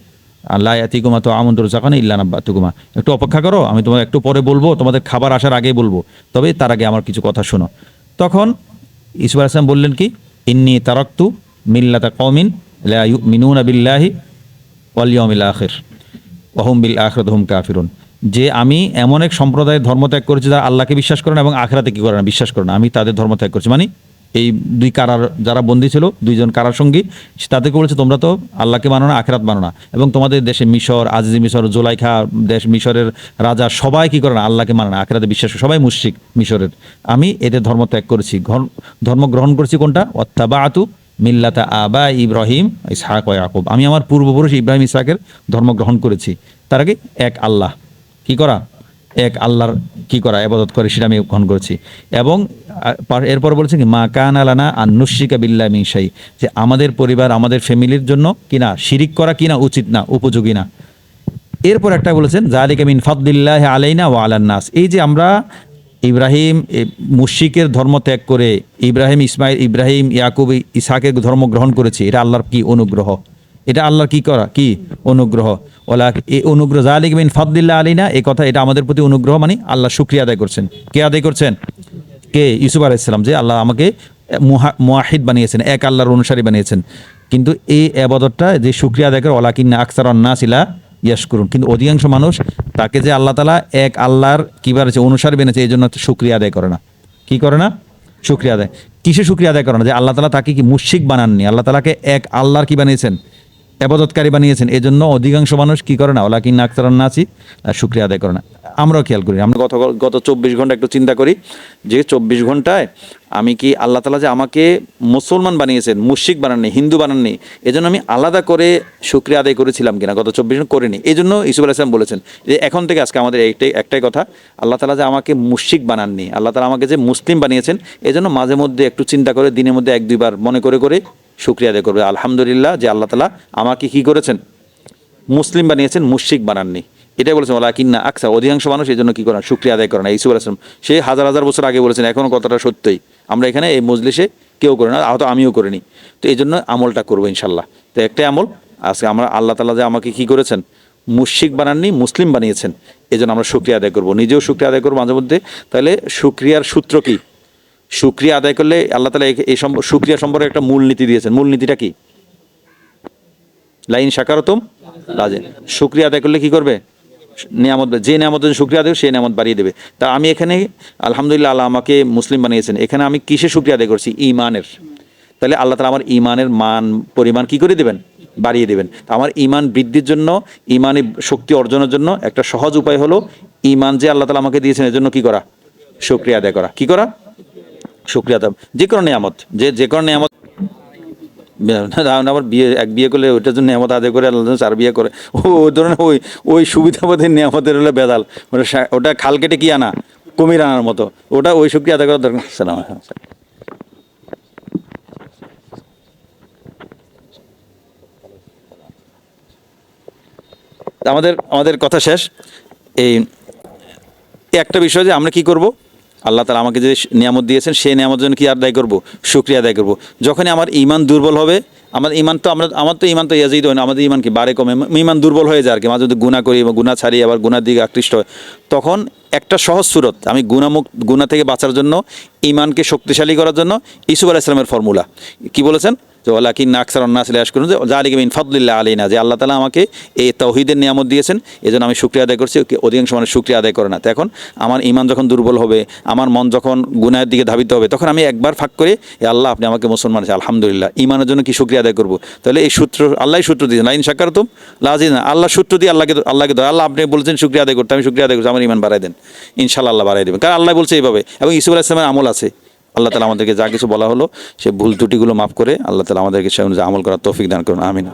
আল্লাহ ইয়াতিকুমা তো আমন্ত্র জাকানে ইল্লা নাব্বাতুকুমা, একটু অপেক্ষা করো, আমি তোমাদের একটু পরে বলবো, তোমাদের খাবার আসার আগেই বলবো, তবে তার আগে আমার কিছু কথা শোনো। তখন ইউসুফ আলাইহিস সালাম বললেন কি, ইন্নী তারাকতু মিল্লাতা কওমিন লা ইউমিনুনা বিল্লাহি ওয়াল ইয়াউমিল আখির ওয়া হুম বিল আখিরাতি হুম কাফিরুন, যে আমি এমন এক সম্প্রদায়ের ধর্ম ত্যাগ করেছি যারা আল্লাহকে বিশ্বাস করে না এবং আখিরাতে কি করে না, বিশ্বাস করে না। আমি তাদের ধর্ম ত্যাগ করেছি। মানে এই দুই কারার যারা বন্দী ছিল, দুইজন কারার সঙ্গী, তাদেরকে বলেছে তোমরা তো আল্লাহকে মানো না, আখিরাত মানো না, এবং তোমাদের দেশে মিশর, আজিজি মিশর, জোলাইখা দেশ, মিশরের রাজা সবাই কি করে না, আল্লাহকে মানে না, আখিরাতে বিশ্বাস করে, সবাই মুশরিক মিশরের। আমি এদের ধর্ম ত্যাগ করেছি, ধর্ম গ্রহণ করেছি কোনটা? ওয়াত্তাবাআতু মিল্লাতা আবা ইব্রাহিম ইসহাক ওয়া ইয়াকুব, আমি আমার পূর্বপুরুষ ইব্রাহিম ইসহাকের ধর্ম গ্রহণ করেছি। তার আগে এক আল্লাহ কি করা, এক আল্লাহর কি করা, ইবাদত করে, সেটা আমি গ্রহণ করেছি। এবং এরপর বলেছে কি, মা কানা লানা আন নুশরিকা বিল্লাহি মিন শাই, যে আমাদের পরিবার, আমাদের ফ্যামিলির জন্য কিনা শিরিক করা কিনা উচিত না, উপযোগী না। এরপর একটা বলেছেন জালিকা মিন ফাদলিল্লাহি আলাইনা ওয়া আলান নাস, এই যে আমরা ইব্রাহিম মুশরিকের ধর্ম ত্যাগ করে ইব্রাহিম ইয়াকুব ইসহাকের ধর্ম গ্রহণ করেছে, এটা আল্লাহর কি অনুগ্রহ, এটা আল্লাহর কি করা কি অনুগ্রহ। ওলা এই অনুগ্রহ জালিক মিন ফাদলিল্লাহ আলাইনা, এই কথা এটা আমাদের প্রতি অনুগ্রহ, মানে আল্লাহ শুকরিয়া আদায় করছেন। কে আদায় করছেন? কে? ইউসুফ আলাইহিস সালাম, যে আল্লাহ আমাকে মুয়াহিদ বানিয়েছেন, এক আল্লাহর অনুসারী বানিয়েছেন। কিন্তু এই আবাদতটা যে শুকরিয়া আদায় করে, ওয়ালাকিন্না আকসারান নাস লা ইয়াশকুরুন, কিন্তু অধিকাংশ মানুষ তাকে যে আল্লাহ তাআলা এক আল্লাহর কি বানিয়েছে, অনুসারী বানিয়েছে, এই জন্য শুকরিয়া আদায় করে না। কি করে না? শুকরিয়া আদায়। কিসে শুকরিয়া আদায় করে না? যে আল্লাহ তাআলা তাকে কি মুশরিক বানাননি, আল্লাহ তাআলাকে এক আল্লাহর কি বানিয়েছেন, ইবাদতকারী বানিয়েছেন। এই জন্য অধিকাংশ মানুষ কি করে না, ওয়ালাকিন্না আকসারান নাসি শুকরিয়া আদায় করে না। আমরাও খেয়াল করি, আমরা গত 24 ঘন্টা একটু চিন্তা করি যে 24 ঘন্টায় আমি কি আল্লাহ তাআলা যে আমাকে মুসলমান বানিয়েছেন, মুশরিক বানাননি, হিন্দু বানাননি, এজন্য আমি আলাদা করে শুকরিয়া আদায় করেছিলাম কিনা, গত 24 ঘন্টা করিনি। এই জন্য ইউসুফ আলাইহিস সালাম বলেছেন যে এখন থেকে আজকে আমাদের একটাই কথা, আল্লাহ তাআলা যে আমাকে মুশরিক বানাননি, আল্লাহ তাআলা আমাকে যে মুসলিম বানিয়েছেন, এই জন্য মাঝে মধ্যে একটু চিন্তা করে, দিনের মধ্যে 1-2 বার মনে করে করে শুকরিয়া আদায় করবে, আলহামদুলিল্লাহ যে আল্লাহ তাআলা আমাকে কি করেছেন, মুসলিম বানিয়েছেন, মুশরিক বানাননি। এটাই বলেছেন ওয়ালাকিন্না আকসার, অধিকাংশ মানুষ এই জন্য কি করে না, শুকরিয়া আদায় করে না। ইউসুফ আলাইহিস সালাম সে হাজার হাজার বছর আগে বলেছেন, এখনও কথাটা সত্যই। আমরা এখানে এই মজলিসে কেউ করে না, হয়তো আমিও করিনি। তো এই জন্য আমলটা করবো ইনশাল্লাহ। তো একটাই আমল আজকে, আমরা আল্লাহ তাআলা যে আমাকে কি করেছেন, মুশরিক বানাননি, মুসলিম বানিয়েছেন, এই জন্য আমরা শুকরিয়া আদায় করবো, নিজেও শুকরিয়া আদায় করবো মাঝে মধ্যে। তাহলে শুকরিয়ার সূত্র কি? শুকরিয়া আদায় করলে আল্লাহ তাআলা এই শুকরিয়া সম্পর্কে একটা মূলনীতি দিয়েছেন। মূলনীতিটা কি? লাইন শাকারতুম লাজিন। শুকরিয়া আদায় করলে কি করবে? নিয়ামত, যে নিয়ামতের শুকরিয়া দেবে সেই নিয়ামত বাড়িয়ে দেবে। তা আমি এখানে আলহামদুলিল্লাহ আল্লাহ আমাকে মুসলিম বানিয়েছেন, এখানে আমি কিসে শুকরিয়া আদায় করছি? ঈমানের। তাহলে আল্লাহ তাআলা আমার ঈমানের পরিমাণ কি করে দেবেন? বাড়িয়ে দেবেন। তা আমার ঈমান বৃদ্ধির জন্য, ঈমানি শক্তি অর্জনের জন্য একটা সহজ উপায় হলো, ঈমান যে আল্লাহ তাআলা আমাকে দিয়েছেন এর জন্য কি করা? শুকরিয়া আদায় করা। কি করা? শুকরিয়া আদায়। যে কোনো নিয়ামত, যে কোনো নিয়ামত, আবার বিয়ে করলে ওইটার জন্য নিয়ামত আদায় করে আল্লাহ 4 বিয়ে করে, ওই ধরনের ওই সুবিধাবাদী নিয়ামতের হলে বেদাল, ওটা খাল কেটে কি আনা, কুমির আনার মতো, ওই শুকরিয়া আদায় করার দরকার। সালাম। আমাদের কথা শেষ। এই একটা বিষয় যে আমরা কি করব, আল্লাহ তাআলা আমাকে যে নিয়ামত দিয়েছেন সেই নিয়ামতের জন্য কি আদায় করব? শুকরিয়া আদায় করব। যখনই আমার ঈমান দুর্বল হবে, আমার তো ঈমান তো ইয়াজিদ হয় না, আমাদের ঈমান কি বাড়ে কমে, ঈমান দুর্বল হয়ে যায় আর কি, মাঝে যদি গুনাহ করি বা গুনাহ ছাড়ি আবার গুনার দিকে আকৃষ্ট হয়, তখন একটা সহজ সুরত, আমি গুনাহ থেকে বাঁচার জন্য, ঈমানকে শক্তিশালী করার জন্য ইউসুফ আলাইহিস সালামের ফর্মুলা কি বলেছেন, যে ওয়ালাকিন্না আকসারান নাস লা ইয়াশকুরুন, যে যালিকা মিন ফাদলিল্লাহ আলাইনা, যে আল্লাহ তাআলা আমাকে এই তাওহীদের নিয়ামত দিয়েছেন, এজন্য আমি শুকরিয়া আদায় করছি। অধিকাংশ মানুষ শুকরিয়া আদায় করে না। তো এখন আমার ঈমান যখন দুর্বল হবে, আমার মন যখন গুনাহের দিকে ধাবিত হবে, তখন আমি একবার ফাঁক করে, আল্লাহ আপনি আমাকে মুসলমান আছে, আলহামদুলিল্লাহ, ঈমানের জন্য কি শুকরিয়া আদায় করব। তাহলে এই সূত্র আল্লাহই সূত্র দিয়েছেন, লাইন শাকারতুম লাজিদান্নাকুম, আল্লাহ সূত্র দিয়ে আল্লাহকে আল্লাহ আপনি বলছেন শুকরিয়া আদায় করতে, আমি শুকরিয়া আদায় করছি, আমার ঈমান বাড়াই দেন, ইনশাআল্লাহ আল্লাহ বাড়াই দেবেন। কারণ আল্লাহ বলছে এইভাবে, এবং ইউসুফ আলাইহিস সালামের আমল আছে। আল্লাহ তাআলা আমাদেরকে যা কিছু বলা হলো সে ভুল ত্রুটিগুলো মাফ করে আল্লাহ তাআলা আমাদেরকে সে অনুযায়ী আমল করার তৌফিক দান করুন। আমিন।